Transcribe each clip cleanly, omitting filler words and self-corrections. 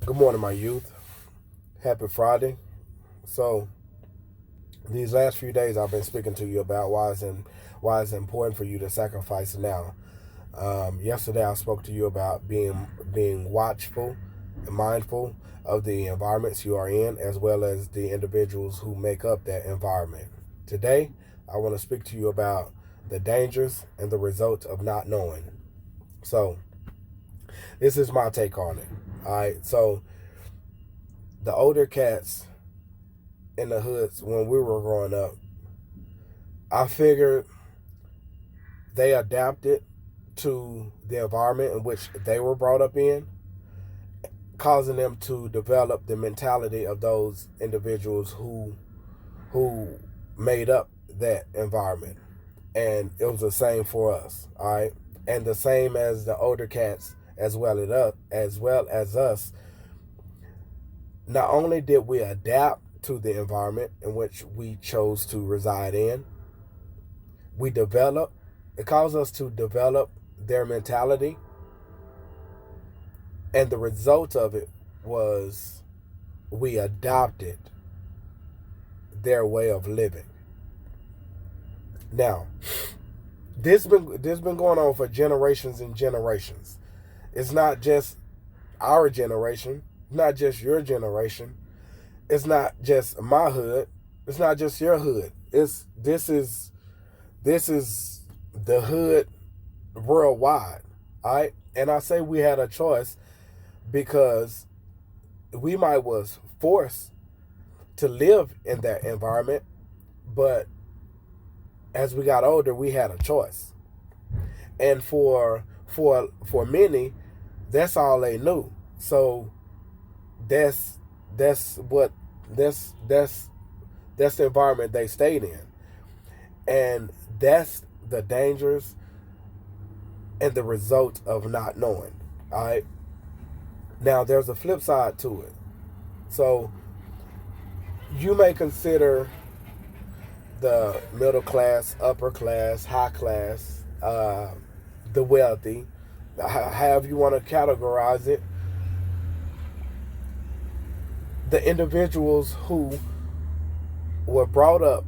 Good morning, my youth. Happy Friday. So, these last few days, I've been speaking to you about why it's important for you to sacrifice now. Yesterday, I spoke to you about being watchful and mindful of the environments you are in, as well as the individuals who make up that environment. Today, I want to speak to you about the dangers and the results of not knowing. So, this is my take on it. All right. So, the older cats in the hoods when we were growing up, I figured they adapted to the environment in which they were brought up in, causing them to develop the mentality of those individuals who made up that environment. And it was the same for us, all right? And the same as the older cats as well as us. Not only did we adapt to the environment in which we chose to reside in, we develop, it caused us to develop their mentality. And the result of it was we adopted their way of living. Now, this been going on for generations and generations. It's not just our generation, not just your generation. It's not just my hood. It's not just your hood. This is the hood worldwide. All right. And I say we had a choice because we might was forced to live in that environment, but as we got older, we had a choice. And for many, that's all they knew. So that's that's what that's that's the environment they stayed in. And that's the dangers and the result of not knowing. All right. Now there's a flip side to it. So you may consider the middle class, upper class, high class, the wealthy, however you want to categorize it, the individuals who were brought up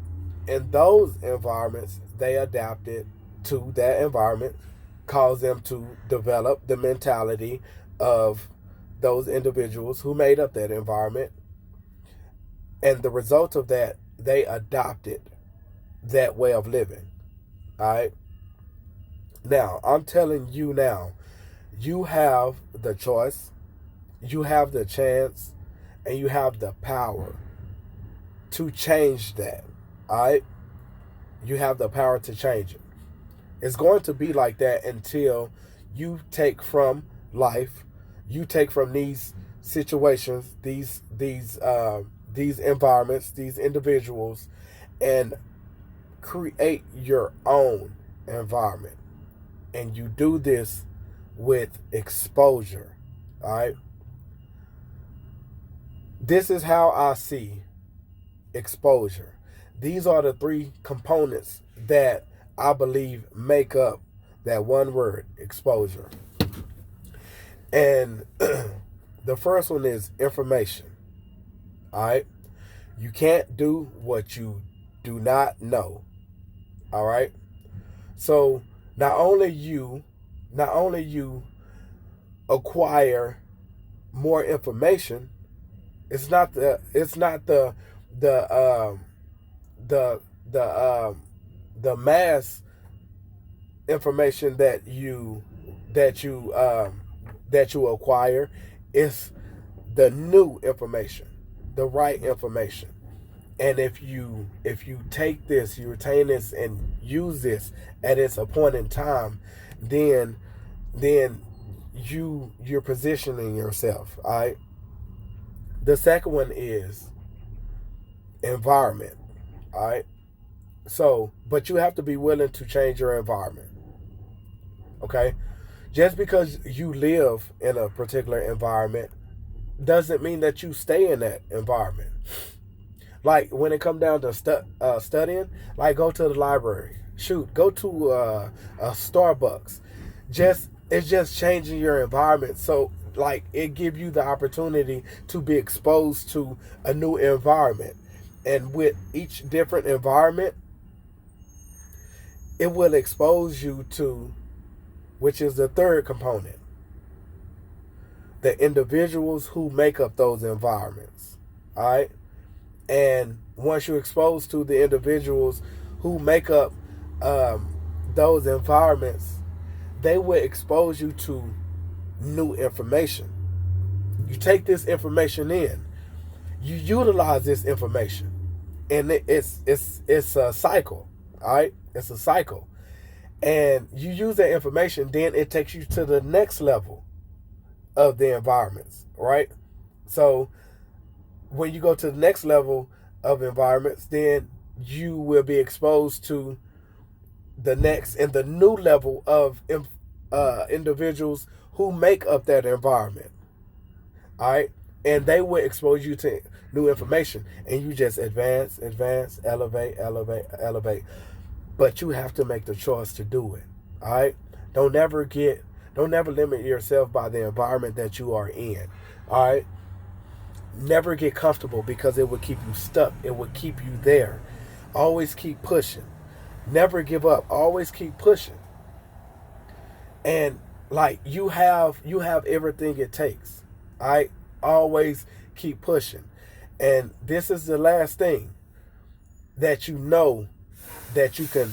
in those environments, they adapted to that environment, caused them to develop the mentality of those individuals who made up that environment. And the result of that, they adopted that way of living. All right. Now, I'm telling you now, you have the choice, you have the chance, and you have the power to change that. All right. You have the power to change it. It's going to be like that until you take from life, you take from these situations, these environments, these individuals, and create your own environment. And you do this with exposure. All right. This is how I see exposure. These are the three components that I believe make up that one word, exposure. And the first one is information. All right. You can't do what you do not know. All right. So not only you acquire more information, it's not the the um the mass information that you acquire. It's the new information, the right information. And if you take this, you retain this and use this at its appointed time, then then you're positioning yourself. All right. The second one is environment. All right. So, but you have to be willing to change your environment. Okay. Just because you live in a particular environment doesn't mean that you stay in that environment. Like when it comes down to studying, like go to the library. Shoot, go to a Starbucks. Just it's just changing your environment. So like it give you the opportunity to be exposed to a new environment. And with each different environment, it will expose you to, which is the third component, the individuals who make up those environments. All right. And once you're exposed to the individuals who make up those environments, they will expose you to new information. You take this information in, you utilize this information, and it's a cycle. All right, it's a cycle, and you use that information. Then it takes you to the next level of the environments. Right, so when you go to the next level of environments, then you will be exposed to the next and the new level of individuals who make up that environment. All right, and they will expose you to new information, and you just advance, elevate. But you have to make the choice to do it. All right, don't never limit yourself by the environment that you are in. All right, never get comfortable, because it will keep you stuck. It will keep you there. Always keep pushing. Never give up. Always keep pushing. And like you have everything it takes. All right? Always keep pushing. And this is the last thing, that you know that you can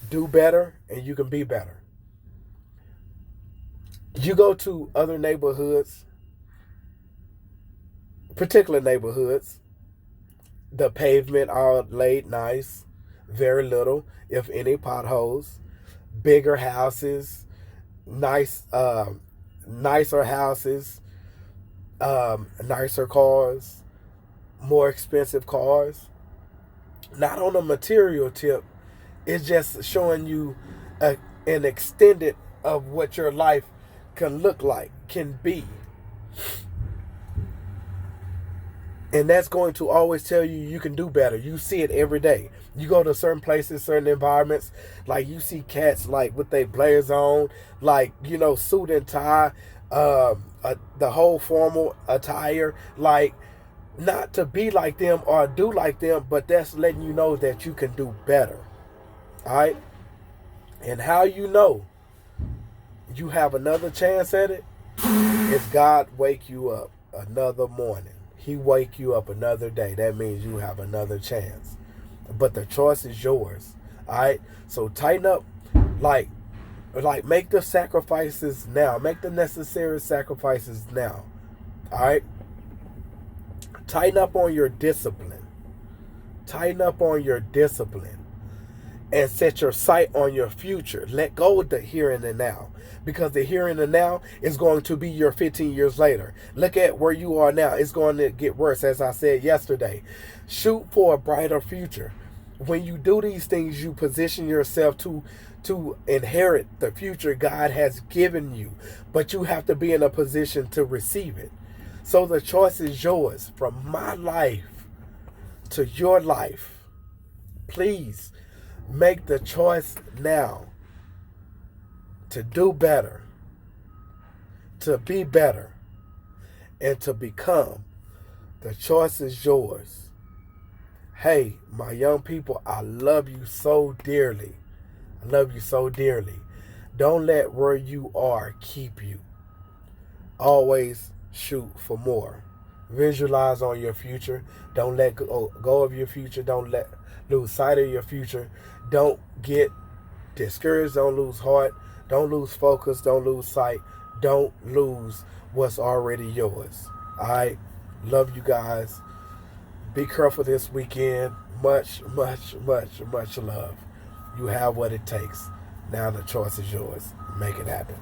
do better and you can be better. You go to other neighborhoods, particular neighborhoods, the pavement are laid nice, very little, if any, potholes, bigger houses, nicer houses, nicer cars, more expensive cars. Not on a material tip, it's just showing you an extended of what your life can look like, can be. And that's going to always tell you you can do better. You see it every day. You go to certain places, certain environments, like you see cats like with their blazers on, like, suit and tie, the whole formal attire, like not to be like them or do like them, but that's letting you know that you can do better. All right? And how you know you have another chance at it is God wake you up another morning. He wake you up another day. That means you have another chance. But the choice is yours. All right? So tighten up. Like make the sacrifices now. Make the necessary sacrifices now. All right? Tighten up on your discipline. Tighten up on your discipline. And set your sight on your future. Let go of the here and the now. Because the here and the now is going to be your 15 years later. Look at where you are now. It's going to get worse, as I said yesterday. Shoot for a brighter future. When you do these things, you position yourself to inherit the future God has given you. But you have to be in a position to receive it. So the choice is yours. From my life to your life. Please make the choice now to do better, to be better, and to become. The choice is yours. Hey, my young people, I love you so dearly. I love you so dearly. Don't let where you are keep you. Always shoot for more. Visualize on your future. Don't let go of your future. Don't lose sight of your future. Don't get discouraged. Don't lose heart. Don't lose focus. Don't lose sight. Don't lose what's already yours. All right? Love you guys. Be careful this weekend. Much, much, much, much love. You have what it takes. Now the choice is yours. Make it happen.